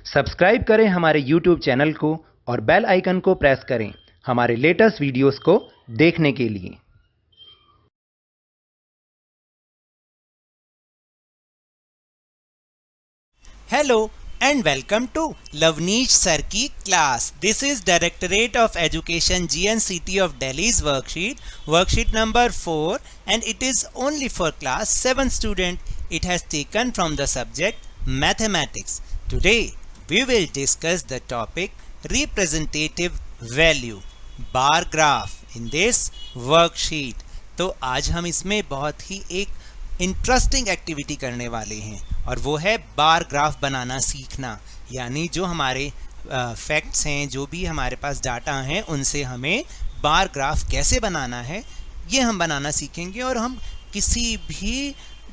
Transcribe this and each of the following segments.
Subscribe करें हमारे YouTube channel को और बेल आइकन को प्रेस करें हमारे लेटेस्ट वीडियोस को देखने के लिए। Hello and welcome to Lavneesh Sir की class. This is Directorate of Education GNCT of Delhi's worksheet number 4, and it is only for class 7 student. It has taken from the subject mathematics. Today we will discuss the topic representative value bar graph in this worksheet. तो आज हम इसमें बहुत ही एक interesting activity करने वाले हैं और वो है बार ग्राफ बनाना सीखना। यानी जो हमारे फैक्ट्स हैं, जो भी हमारे पास डाटा हैं, उनसे हमें बार ग्राफ कैसे बनाना है ये हम बनाना सीखेंगे और हम किसी भी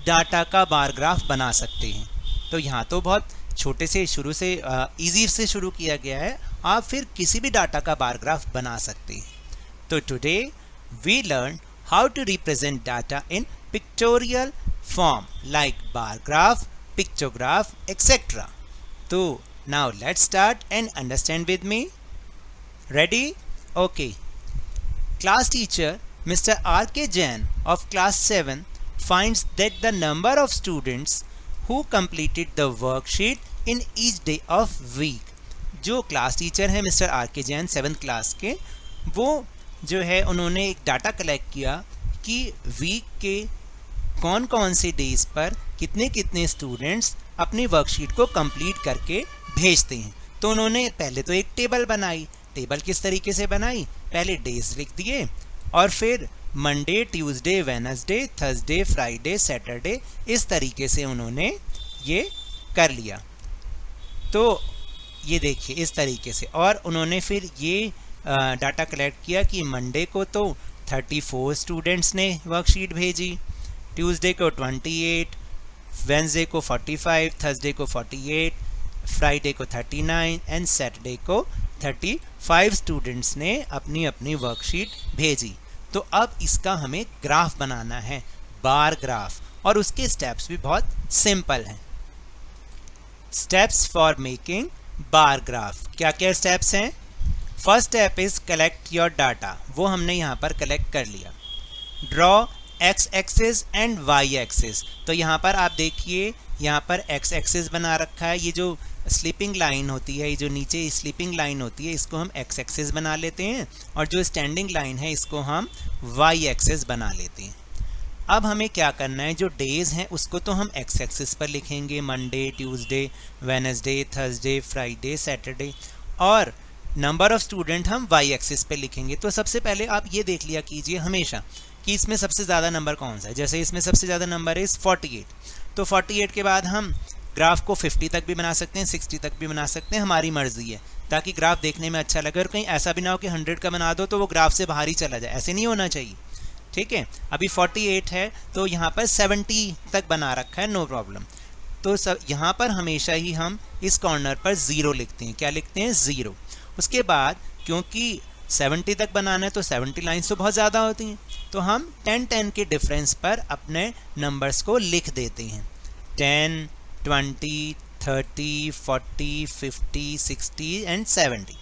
डाटा का बार ग्राफ बना सकते हैं। तो यहाँ तो बहुत छोटे से शुरू से इजी से शुरू किया गया है, आप फिर किसी भी डाटा का बार ग्राफ बना सकते हैं। तो today we learn how to represent data in pictorial form like bar graph, pictograph, etc. So now let's start and understand with me. Ready? Okay. Class teacher Mr. R.K. Jain of class 7 finds that the number of students who completed the worksheet in each day of week. जो class teacher है mister are के Jain 7th class के, वो जो है उन्होंने एक data collect किया कि वीक के कौन कौन से डेज पर कितने कितने स्टूडेंट्स अपनी वर्कशीट को कंप्लीट करके भेजते हैं। तो उन्होंने पहले तो एक टेबल बनाई। टेबल किस तरीके से बनाई? पहले डेज लिख दिए और फिर Monday, Tuesday, Wednesday, Thursday, Friday, Saturday, इस तरीके से उन्होंने ये कर लिया। तो ये देखिए इस तरीके से, और उन्होंने फिर ये डाटा कलेक्ट किया कि मंडे को तो 34 स्टूडेंट्स ने वर्कशीट भेजी, ट्यूसडे को 28, वेडनेसडे को 45, थर्सडे को 48, फ्राइडे को 39 एंड सैटरडे को 35 स्टूडेंट्स ने अपनी अपनी वर्कशीट भेजी। तो अब इसका हमें ग्राफ बनाना है, बार ग्राफ, और उसके स्टेप्स भी बहुत सिंपल हैं। Steps for making bar graph, क्या क्या स्टेप्स हैं? First step is collect your data, वो हमने यहाँ पर कलेक्ट कर लिया। Draw X axis and Y axis, तो यहाँ पर आप देखिए यहाँ पर एक्स एक्सिस बना रखा है। ये जो स्लीपिंग लाइन होती है, ये जो नीचे स्लीपिंग लाइन होती है, इसको हम एक्स एक्सिस बना लेते हैं, और जो स्टैंडिंग लाइन है इसको हम वाई एक्सिस बना लेते हैं। अब हमें क्या करना है, जो डेज हैं उसको तो हम एक्स एक्सिस पर लिखेंगे, Monday, Tuesday, Wednesday, Thursday, Friday, Saturday, और नंबर ऑफ स्टूडेंट हम वाई एक्सिस पे लिखेंगे। तो सबसे पहले आप ये देख लिया कीजिए हमेशा कि इसमें सबसे ज़्यादा नंबर कौन सा है। जैसे इसमें सबसे ज़्यादा नंबर है 48, तो 48 के बाद हम ग्राफ को 50 तक भी बना सकते हैं, 60 तक भी बना सकते हैं, हमारी मर्जी है, ताकि ग्राफ देखने में अच्छा लगे। और कहीं ऐसा भी ना हो कि 100 का बना दो तो वो ग्राफ से बाहर ही चला जाए, ऐसे नहीं होना चाहिए। ठीक है, अभी 48 है तो यहाँ पर 70 तक बना रखा है, नो प्रॉब्लम। तो सब यहाँ पर हमेशा ही हम इस कॉर्नर पर 0 लिखते हैं। क्या लिखते हैं? 0। उसके बाद क्योंकि 70 तक बनाना है तो 70 लाइन्स तो बहुत ज़्यादा होती हैं, तो हम 10-10 के डिफरेंस पर अपने नंबर्स को लिख देते हैं। 10, 20, 30, 40, 50, 60 एंड 70।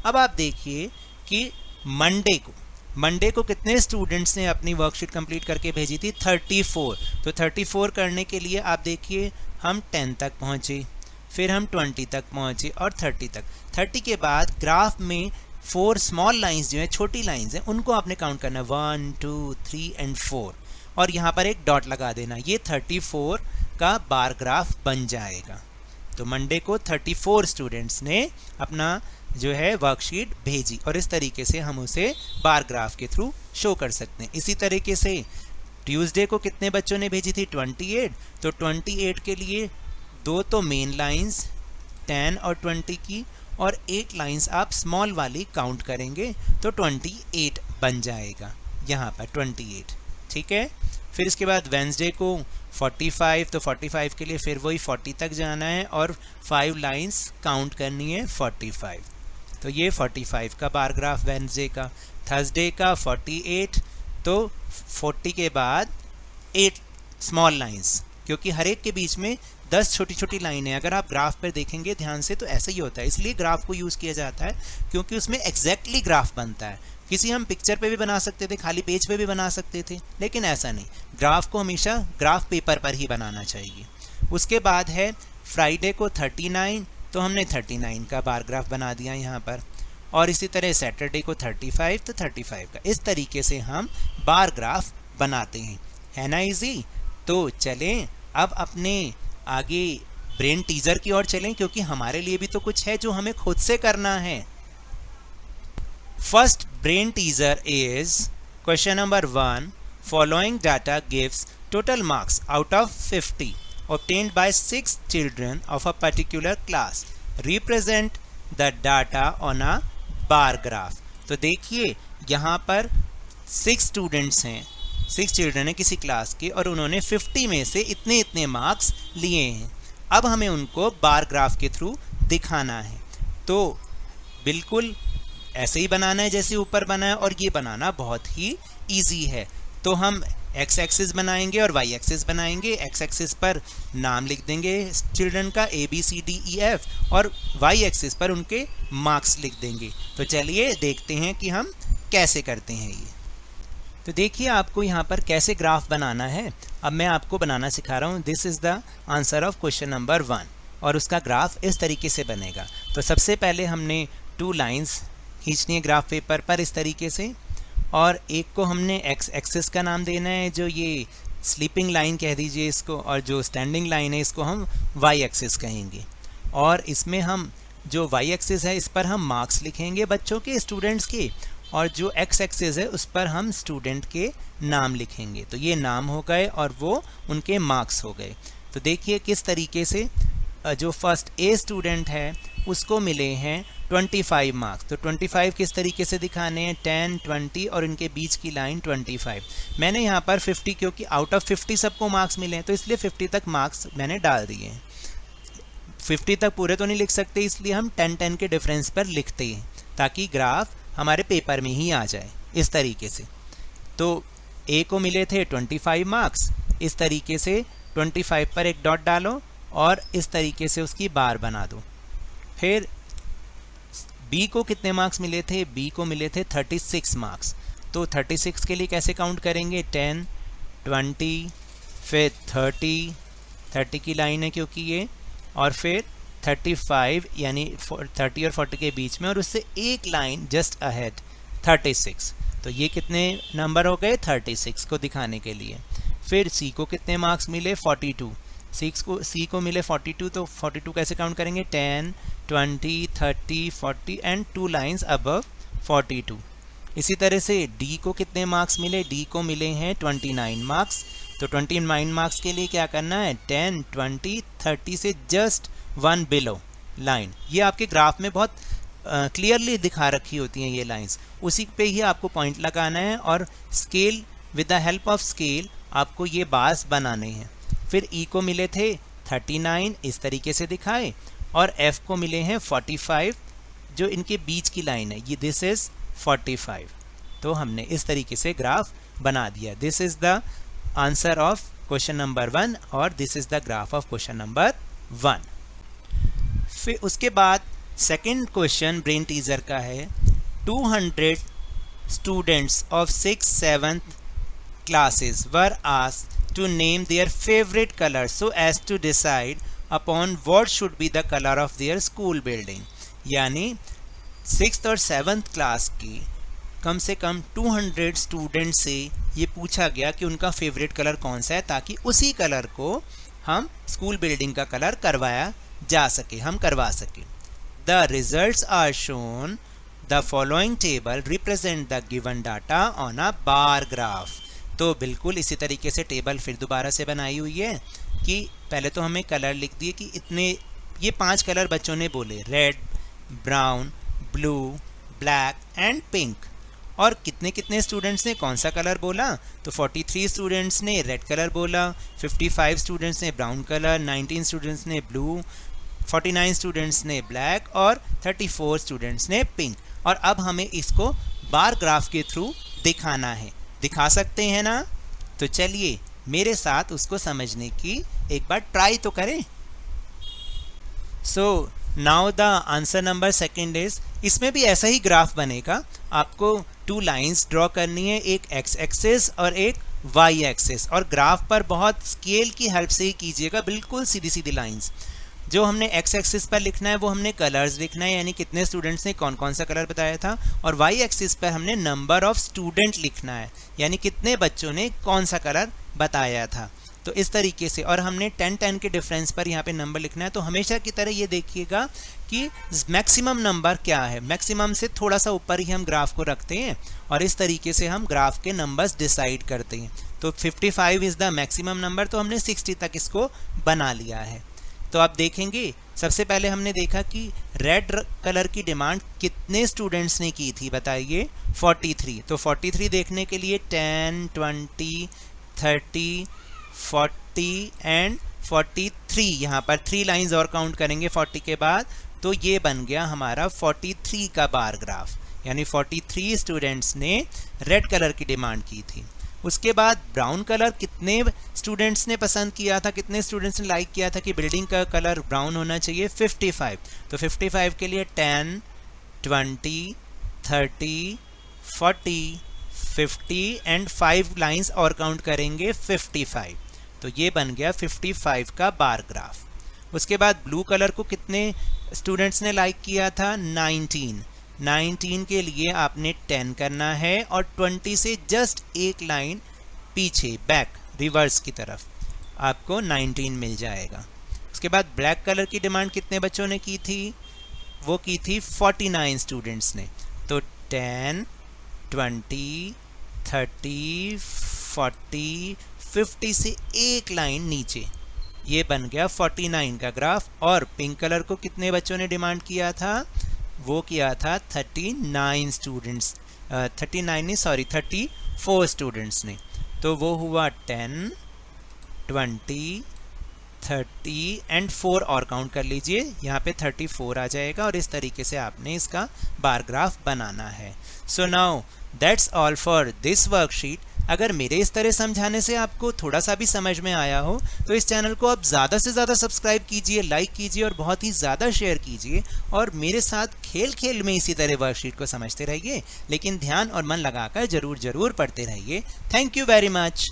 अब आप देखिए कि मंडे को कितने स्टूडेंट्स ने अपनी वर्कशीट कंप्लीट करके भेजी थी? 34। तो 34 करने के लिए आप देखिए हम 10 तक पहुँचे, फिर हम 20 तक पहुँचे और 30 तक। 30 के बाद ग्राफ में 4 स्मॉल लाइंस जो हैं, छोटी लाइंस हैं, उनको आपने काउंट करना है, 1, 2, 3 एंड 4, और यहाँ पर एक डॉट लगा देना। ये 34 का बार ग्राफ बन जाएगा। तो मंडे को 34 स्टूडेंट्स ने अपना जो है वर्कशीट भेजी, और इस तरीके से हम उसे बार ग्राफ के थ्रू शो कर सकते हैं। इसी तरीके से ट्यूसडे को कितने बच्चों ने भेजी थी? 28। तो 28 के लिए 2 तो मेन लाइंस 10 और 20 की, और 8 लाइंस आप स्मॉल वाली काउंट करेंगे तो 28 बन जाएगा यहाँ पर 28। ठीक है, फिर इसके बाद वेडनेसडे को 45, तो 45 के लिए फिर वही 40 तक जाना है और 5 लाइंस काउंट करनी है 45। तो ये 45 का बार ग्राफ वेडनेसडे का। थर्सडे का 48, तो 40 के बाद 8 स्मॉल लाइंस, क्योंकि हर एक के बीच में 10 छोटी छोटी लाइनें। अगर आप ग्राफ पर देखेंगे ध्यान से तो ऐसा ही होता है, इसलिए ग्राफ को यूज़ किया जाता है क्योंकि उसमें एग्जैक्टली ग्राफ बनता है। किसी हम पिक्चर पे भी बना सकते थे, खाली पेज पे भी बना सकते थे, लेकिन ऐसा नहीं, ग्राफ को हमेशा ग्राफ पेपर पर ही बनाना चाहिए। उसके बाद है फ्राइडे को 39, तो हमने 39 का बार ग्राफ बना दिया यहाँ पर, और इसी तरह सैटरडे को 35 तो 35 का। इस तरीके से हम बार ग्राफ बनाते हैं, है ना इजी। तो चलें अब अपने आगे ब्रेन टीजर की ओर चलें, क्योंकि हमारे लिए भी तो कुछ है जो हमें खुद से करना है। First brain teaser is question number 1, following data gives total marks out of 50 obtained by 6 children of a particular class. Represent the data on a bar graph. तो देखिए यहाँ पर 6 स्टूडेंट्स हैं, 6 चिल्ड्रन हैं किसी क्लास के, और उन्होंने 50 में से इतने इतने मार्क्स लिए हैं। अब हमें उनको बार ग्राफ के थ्रू दिखाना है। तो बिल्कुल ऐसे ही बनाना है जैसे ऊपर बना है, और ये बनाना बहुत ही ईजी है। तो हम एक्स एक्सिस बनाएंगे और वाई एक्सिस बनाएंगे। एक्स एक्सिस पर नाम लिख देंगे चिल्ड्रन का ABCDEF, और वाई एक्सिस पर उनके मार्क्स लिख देंगे। तो चलिए देखते हैं कि हम कैसे करते हैं ये। तो देखिए आपको यहाँ पर कैसे ग्राफ बनाना है, अब मैं आपको बनाना सिखा रहा हूँ। This is the answer of question number 1, और उसका ग्राफ इस तरीके से बनेगा। तो सबसे पहले हमने 2 लाइन्स खींचनी है ग्राफ पेपर पर इस तरीके से, और एक को हमने एक्स एक्सिस का नाम देना है, जो ये स्लीपिंग लाइन कह दीजिए इसको, और जो स्टैंडिंग लाइन है इसको हम वाई एक्सिस कहेंगे। और इसमें हम जो वाई एक्सिस है इस पर हम मार्क्स लिखेंगे बच्चों के, स्टूडेंट्स के, और जो एक्स एक्सिस है उस पर हम स्टूडेंट के नाम लिखेंगे। तो ये नाम हो गए और वो उनके मार्क्स हो गए। तो देखिए किस तरीके से जो फर्स्ट ए स्टूडेंट है उसको मिले हैं 25 मार्क्स। तो 25 किस तरीके से दिखाने हैं, 10, 20 और इनके बीच की लाइन 25। मैंने यहाँ पर 50, क्योंकि आउट ऑफ 50 सबको मार्क्स मिले हैं तो इसलिए 50 तक मार्क्स मैंने डाल दिए हैं। 50 तक पूरे तो नहीं लिख सकते, इसलिए हम 10-10 के डिफरेंस पर लिखते हैं ताकि ग्राफ हमारे पेपर में ही आ जाए इस तरीके से। तो ए को मिले थे 25 मार्क्स, इस तरीके से 25 पर एक डॉट डालो और इस तरीके से उसकी बार बना दो। फिर बी को कितने मार्क्स मिले थे, बी को मिले थे 36 मार्क्स। तो 36 के लिए कैसे काउंट करेंगे, 10, 20, फिर 30 की लाइन है क्योंकि ये, और फिर 35 यानी 30 और 40 के बीच में, और उससे एक लाइन जस्ट अहेड 36। तो ये कितने नंबर हो गए, 36 को दिखाने के लिए। फिर सी को कितने मार्क्स मिले, 42। सी को मिले 42, तो 42 कैसे काउंट करेंगे, 10, 20, 30, 40 एंड 2 लाइन्स अबव 42। इसी तरह से डी को कितने मार्क्स मिले, डी को मिले हैं 29 मार्क्स। तो 29 मार्क्स के लिए क्या करना है, 10, 20, 30 से जस्ट 1 बिलो लाइन। ये आपके ग्राफ में बहुत क्लियरली दिखा रखी होती हैं ये लाइंस, उसी पे ही आपको पॉइंट लगाना है, और scale with the help of scale आपको ये बार्स बनाने हैं। फिर ई को मिले थे 39, इस तरीके से दिखाए, और एफ को मिले हैं 45, जो इनके बीच की लाइन है, ये दिस इज़ 45। तो हमने इस तरीके से ग्राफ बना दिया। This is the answer of question number 1 और this is the graph of question number 1। फिर उसके बाद सेकेंड क्वेश्चन ब्रेन टीजर का है, 200 students of 6th 7th classes were asked to name their favorite color so as to decide upon what should be the color of their school building। यानी 6th और 7th class की कम से कम 200 student से ये पूछा गया कि उनका फेवरेट कलर कौन सा है, ताकि उसी कलर को हम स्कूल बिल्डिंग का कलर करवाया जा सके, हम करवा सके। The results are shown, the following table represent the given data on a bar graph। तो बिल्कुल इसी तरीके से टेबल फिर दोबारा से बनाई हुई है कि पहले तो हमें कलर लिख दिए कि इतने, ये 5 कलर बच्चों ने बोले, red, brown, blue, black and pink. और कितने कितने स्टूडेंट्स ने कौन सा कलर बोला, तो 43 स्टूडेंट्स ने रेड कलर बोला, 55 स्टूडेंट्स ने ब्राउन कलर, 19 स्टूडेंट्स ने ब्लू, 49 स्टूडेंट्स ने ब्लैक और 34 स्टूडेंट्स ने पिंक। और अब हमें इसको बार ग्राफ के थ्रू दिखाना है, दिखा सकते हैं ना। तो चलिए मेरे साथ उसको समझने की एक बार ट्राई तो करें। So now the answer number second is, इसमें भी ऐसा ही ग्राफ बनेगा। आपको 2 लाइंस ड्रॉ करनी है, एक एक्स एक्सिस और एक वाई एक्सिस, और ग्राफ पर बहुत स्केल की हेल्प से ही कीजिएगा, बिल्कुल सीधी सीधी लाइंस। जो हमने एक्स एक्सिस पर लिखना है वो हमने कलर्स लिखना है, यानी कितने स्टूडेंट्स ने कौन कौन सा कलर बताया था, और वाई एक्सिस पर हमने नंबर ऑफ स्टूडेंट लिखना है, यानी कितने बच्चों ने कौन सा कलर बताया था। तो इस तरीके से, और हमने 10-10 के डिफरेंस पर यहाँ पे नंबर लिखना है। तो हमेशा की तरह ये देखिएगा कि मैक्सिमम नंबर क्या है, मैक्सिमम से थोड़ा सा ऊपर ही हम ग्राफ को रखते हैं, और इस तरीके से हम ग्राफ के नंबर्स डिसाइड करते हैं। तो 55 इज़ द मैक्सिमम नंबर, तो हमने 60 तक इसको बना लिया है। तो आप देखेंगे, सबसे पहले हमने देखा कि रेड कलर की डिमांड कितने स्टूडेंट्स ने की थी, बताइए 43। तो 43 देखने के लिए 10, 20, 30, 40 एंड 43, यहाँ पर 3 लाइंस और काउंट करेंगे 40 के बाद, तो ये बन गया हमारा 43 का बार ग्राफ, यानी 43 स्टूडेंट्स ने रेड कलर की डिमांड की थी। उसके बाद ब्राउन कलर कितने स्टूडेंट्स ने पसंद किया था, कितने स्टूडेंट्स ने लाइक किया था कि बिल्डिंग का कलर ब्राउन होना चाहिए, 55। तो 55 के लिए 10, 20, 30, 40, 50 एंड 5 लाइंस और काउंट करेंगे 55। तो ये बन गया 55 का बार ग्राफ। उसके बाद ब्लू कलर को कितने स्टूडेंट्स ने लाइक किया था, 19 के लिए आपने 10 करना है, और 20 से जस्ट एक लाइन पीछे बैक रिवर्स की तरफ आपको 19 मिल जाएगा। उसके बाद ब्लैक कलर की डिमांड कितने बच्चों ने की थी, वो की थी 49 स्टूडेंट्स ने। तो 10, 20, 30, 40, 50 से एक लाइन नीचे, ये बन गया 49 का ग्राफ। और पिंक कलर को कितने बच्चों ने डिमांड किया था, वो किया था 39 स्टूडेंट्स, 34 स्टूडेंट्स ने। तो वो हुआ 10, 20, 30 एंड 4 और काउंट कर लीजिए, यहाँ पे 34 आ जाएगा, और इस तरीके से आपने इसका बार ग्राफ बनाना है। So now that's all for this worksheet. अगर मेरे इस तरह समझाने से आपको थोड़ा सा भी समझ में आया हो तो इस चैनल को आप ज़्यादा से ज़्यादा सब्सक्राइब कीजिए, लाइक कीजिए और बहुत ही ज़्यादा शेयर कीजिए, और मेरे साथ खेल खेल में इसी तरह वर्कशीट को समझते रहिए, लेकिन ध्यान और मन लगाकर ज़रूर पढ़ते रहिए। Thank you very much.